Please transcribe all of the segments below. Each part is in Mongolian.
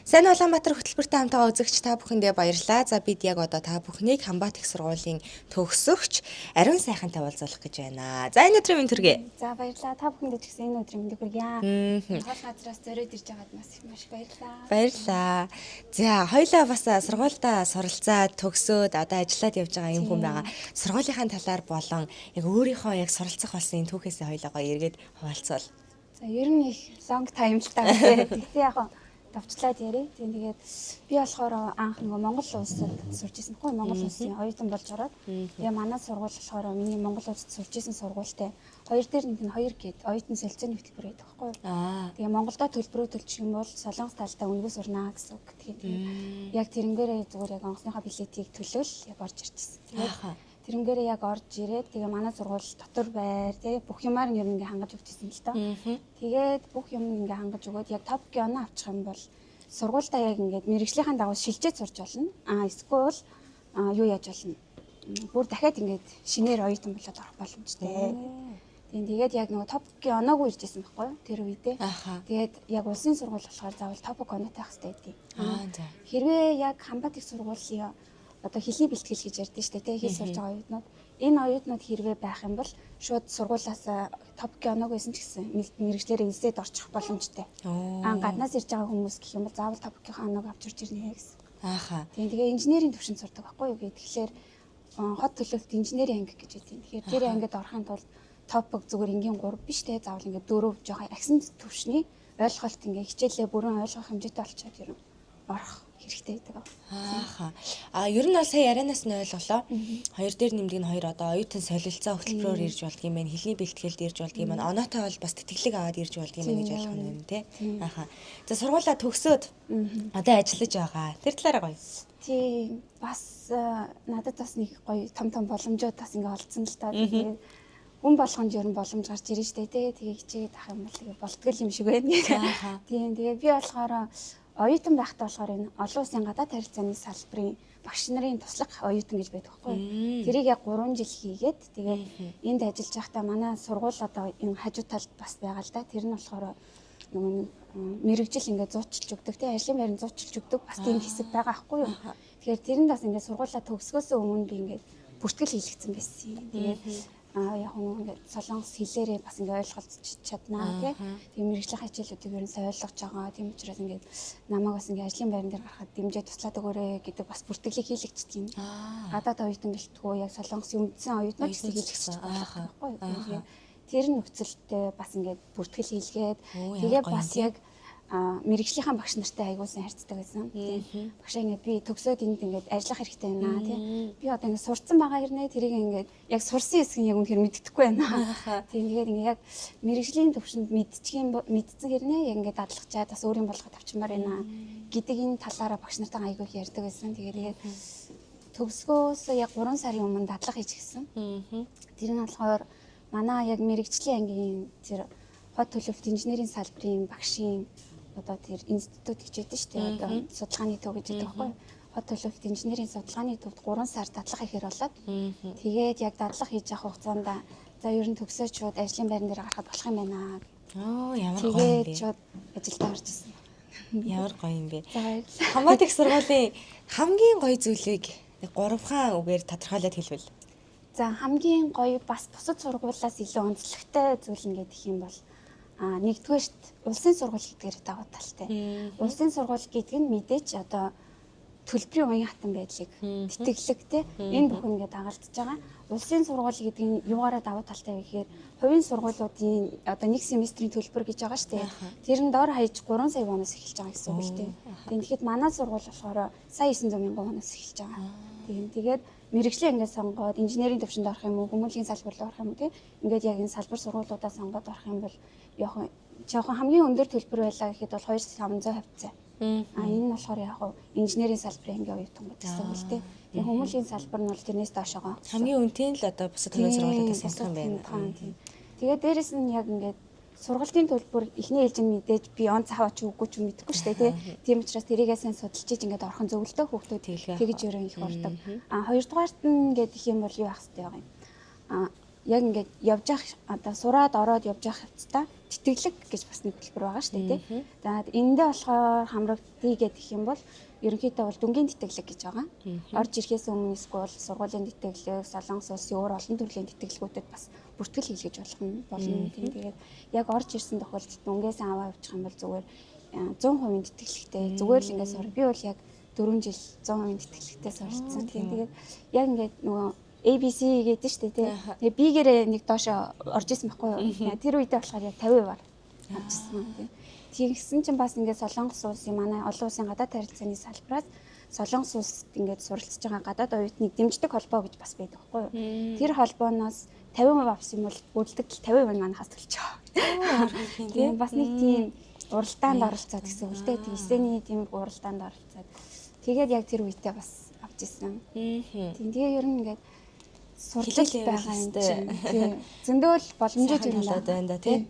Сайн Улаанбаатар хөтөлбөртэй хамтаа үзэгч та бүхэндээ баярлалаа. За бид яг одоо та бүхнийг Хамбат их сургуулийн төгсөгч Ариун сайхантай уулзах гэж байна. За энэ өдрийн мэнд хүргэе. За баярлалаа. Та бүхэндээ ч гэсэн энэ өдрийн мэндийг хүргье. Хол газраас зориод ирж байгаад маш их баярлалаа. Баярлалаа. За хоёлаа бас сургуультай суралцаад төгсөөд одоо ажиллаад явж байгаа юм хүн байгаа. Сургуулийнхаа талаар болон яг өөрийнхөө яг суралцах болсон энэ түүхээсээ хоёлоо эргээд хуваалцвал. За ер нь их long time л таа тий. Тэгтээ яг давчлаад яриа. Тэгээд би болохоор анх нөгөө Монгол улсад сурч ирсэн хгүй Монгол улсын оюутан болж ороод тэгээ манай сургууль болохоор миний Монгол улсад сурч ирсэн сургуультай хоёр дээр нэг нь хоёр гээд оюутан солилцооны хөтөлбөр байдаг хгүй. Тэгээ Монголдо төлбөрөө төлчих юм бол Солонгос талдаа үнэгүй сурнаа гэсэн үг. Тэгээд яг тэрнгээрээ зүгээр яг онгоцныхаа билетийг төлөөл яг орж ирчихсэн. Тэгээд тэрнгээрээ яг орж ирээд тэгээ манай сургууль дотор байр тэгээ бүх юмар нь ер нь ингээ хангаж өгчээсэн л доо. Тэгээд бүх юм ингээ хангаж өгөөд яг топ геоно авчих юм бол сургуультай яг ингээд мэрэгжлийнхэн дагуу шилжээд сурч болно. Эсвэл юу яаж болно? Бүр дахиад ингээд шинээр оюутан болоод орох боломжтой. Тэгээд яг нөгөө топ геоноогүй иржсэн байхгүй юу? Тэр үедээ. Тэгээд яг улсын сургууль болохоор заавал топ геонотой байх хэрэгтэй гэдэг. Хэрвээ яг Хамбат их сургуулийн одоо хэлний бэлтгэл гэж ярьдэн штэ тий хэл сурж байгаа оюутнууд энэ оюутнууд хэрвээ байх юм бол шууд сургуулаас топ геоног байсан ч гэсэн мэрэгчлэрээ инстед орчих боломжтой. Гаднаас ирж байгаа хүмүүс гэх юм бол заавал топ геоног авч ирж ирнэ гэсэн. Тэгээ инженерийн төвшөнд сурдаг байхгүй юу гэх тэгэхээр хот төлөвлөлт инженерийн анги гэж байдیں۔ Тэгэхээр тэр ангид орохын тулд топ зүгээр ингийн 3 биш те заавал ингээд 4 жоохон агсан төвшний ойлголт ингээ хичээлээ бүрэн ойлгох хэмжээтэй болчиход ер нь орох хэрэгтэй байдаг. Ер нь бол сая ярианаас нь ойлголоо. Хоёр дээр нэмдэг нь хоёр одоо оюутан солилцоо хөтөлбөрөөр ирж болдго юм байна. Хэлний бэлтгэлд ирж болдго юм байна. Оноотой бол бас тэтгэлэг аваад ирж болдго юм байна гэж ойлгох нь юм тий. За сургуулаа төгсөөд одоо ажиллаж байгаа. Тэр талаараа гоё. Тий бас надад бас нэг гоё том боломжууд бас ингээ олцсон л та. Тэгээд хүн болгонд ер нь боломж гарч ирж штэ тий. Тэгээ хичээгээд ах юм бол тэгээ болтгол юм шиг байна гэх. Тийм тэгээ би болохоор оюутан байхдаа болохоор энэ олон улсын гадаад харилцааны салбарын багш нарын туслах оюутан гэж байдаг байхгүй. Тэрийг яг 3 жил хийгээд тэгээд энд ажиллаж байхдаа манай сургууль одоо энэ хажуу талд бас байгаа л да. Тэр нь болохоор нөгөө мэрэгжил ингээд зуучилж өгдөг тий ажлын байранд зуучилж өгдөг бас тийм хэсэг байгаа байхгүй юу. Тэгэхээр тэрэнд бас ингээд сургуулаа төгсгөөсөө өмнө би ингээд бүртгэл хийлгэсэн байсан. Тэгээд яг ингээд солонгос хэлээрээ бас ингээд ойлголцож чаднаа тийм мэрэгжлийн хичээлүүдийг ер нь сайн ойлгож байгаа. Тийм учраас ингээд намайг бас ингээд ажлын байран дээр гарахад дэмжиж туслаад өгөөрэй гэдэг бас бүртгэлийг хийлгэчихсэн юм. Гадаад оюутан гэлтгөө яг солонгосын өмдсөн оюутнууд гэсэн хийлгэчих байгаа байхгүй. Тэр нөхцөлтэй бас ингээд бүртгэл хийлгээд тэгээ бас яг мэрэгжлийнхэн багш нартай аягуулсан харьцдаг байсан. Тийм. Багшаа ингээд би төгсөөд энд ингээд ажиллах хэрэгтэй байна тийм. Би одоо ингээд сурцсан байгаа хэрнээ тэрийг ингээд яг сурсан хэсэг нь яг үнэхээр мэддэхгүй байна. Тийм тэгээд ингээд яг мэрэгжлийн төвшөнд мэдсэн хэрнээ яг ингээд дадлахчаад бас өөрийн болгоод авчмаар байна гэдэг энэ талаараа багш нартай аягүй их ярьдаг байсан. Тэгээд төгсгөөс яг 3 сарын өмнө дадлага хийж гисэн. Тэр нь болохоор манай яг мэрэгжлийн ангийн тэр хот төлөвлөлт инженерийн салбарын багшийн одоо тэр институт гэж байдаг шүү дээ. Одоо судалгааны төв гэж байдаг байхгүй. Хот төлөвлөлт инженерийн судалгааны төвд 3 сар дадлага хийхээр болоод тэгээд яг дадлага хийж авах хугацаанд за ер нь төгсөөд шууд ажлын байран дээр гарахад болох юм байна. Ямар гоё юм бэ. Тэгээд шууд ажилдаа орж ирсэн. Ямар гоё юм бэ. Хамбат их сургуулийн хамгийн гоё зүйлийг 3 хаан үгээр тодорхойлоод хэлвэл. За хамгийн гоё бас бусад сургуулиас илүү онцлогтой зүйл нь гэх юм бол нэгдүгээрт улсын сургууль гэдгээр даваа талтай. Улсын сургууль гэдэг нь мэдээч одоо төлбөрийн уян хатан байдлыг тэтгэлэгтэй энэ бүхэн ингээд дагалдж байгаа. Улсын сургууль гэдэг нь юугаараа даваа талтай вэ гэхээр хувийн сургуулиудын одоо нэг семестрийн төлбөр гэж байгаа шүү дээ. Тэр нь доор хаяж 3 сая воноос эхэлж байгаа гэсэн үг л дээ. Тэгэхэд манай сургууль болохоор сая 900 мянган воноос эхэлж байгаа. Тэгээд мэрэгжлийн ингээд сонгоод инженерийн төвшөнд орох юм уу, хүмүүлийн салбар руу орох юм уу тийм ингээд яг энэ салбар сургуулиудаа сонгоод орох юм бол яг жоохон хамгийн өндөр төлбөр байлаа гэхэд бол 2-500 хавцаа. Энэ нь болохоор яг инженерийн салбарын ангийн оюутан гэсэн үг л тийм. Тэгээ хүмүүлийн салбар нь бол тэрнээс доошогоо. Хамгийн үнэтэй нь л одоо бусад сургуулиудаас сонсох юм байна. Тэгээ дээрэс нь яг ингээд сургалтын төлбөр эхний ээлжинд мэдээж би он цааваач үгүй ч мэдэхгүй шүү дээ тийм учраас тэрийгээ сайн судалж иж ингээд орхон зөвлөлтөө хүүхдүүд тэгж өрөө их ордог. Хоёрдугаарт нь ингээд их юм бол юу байх хэрэгтэй байгаа юм. Яг ингээд явж явах одоо сураад ороод явж явах хэвчээ тэтгэлэг гэж бас нэг хэлбэр байгаа шүү дээ тий. За эндээ болохоор хамрагдъя гэх юм бол ерөнхийдөө бол дүнгийн тэтгэлэг гэж байгаа. Орж ирэхээс өмнө эсвэл сургуулийн тэтгэлэг, солонгос улсын өөр олон төрлийн тэтгэлгүүдэд бас бүртгэл хийлгэж болно. Тэгээд яг орж ирсэн тохиолдолд дүнгээс аваа явуучих юм бол зүгээр 100% тэтгэлэгтэй зүгээр л ингээд сур. Би бол яг 4 жил 100% тэтгэлэгтэй суралцсан. Тэгээд яг ингээд нөгөө ABC гэдэг нь шүү дээ тий. Тэгээ B-гээрээ нэг доошо орж исэн байхгүй юу? Тэр үедээ болохоор яг 50%-аар авчихсан тий. Тэгсэн чинь бас ингээд Солонгос улсын манай олон улсын гадаад харилцааны салбараас Солонгос улсад ингээд суралцж байгаа гадаад оюутныг дэмждэг холбоо гэж бас байдаг байхгүй юу? Тэр холбооноос 50% авсан юм бол бүрдэлт 50% манайхаас төлж байгаа. Тийм бас нэг тийм уралдаанд оролцоод гэсэн үг л дээ. Тэсэний тийм уралдаанд оролцоод тэгээд яг тэр үедээ бас авч ирсэн. Тийм тэгээ ер нь ингээд суралцж байгаа юм чинь. Зөндөл боломжууд юм байна да тий.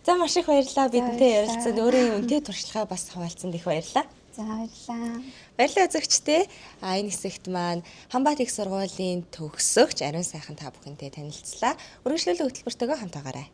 За маш их баярлалаа бидэнтэй ярилцсан. Өөрийн үнэтэй туршлагаа бас хуваалцсанд их баярлалаа. За баярлалаа. Баярлалаа үзэгчдээ. Энэ хэсэгт маань Хамбат их сургуулийн төгсөгч Ариун сайхан та бүхэнтэй танилцлаа. Үргэлжлүүлэн хөтөлбөртөөгөө хамтаагаарай.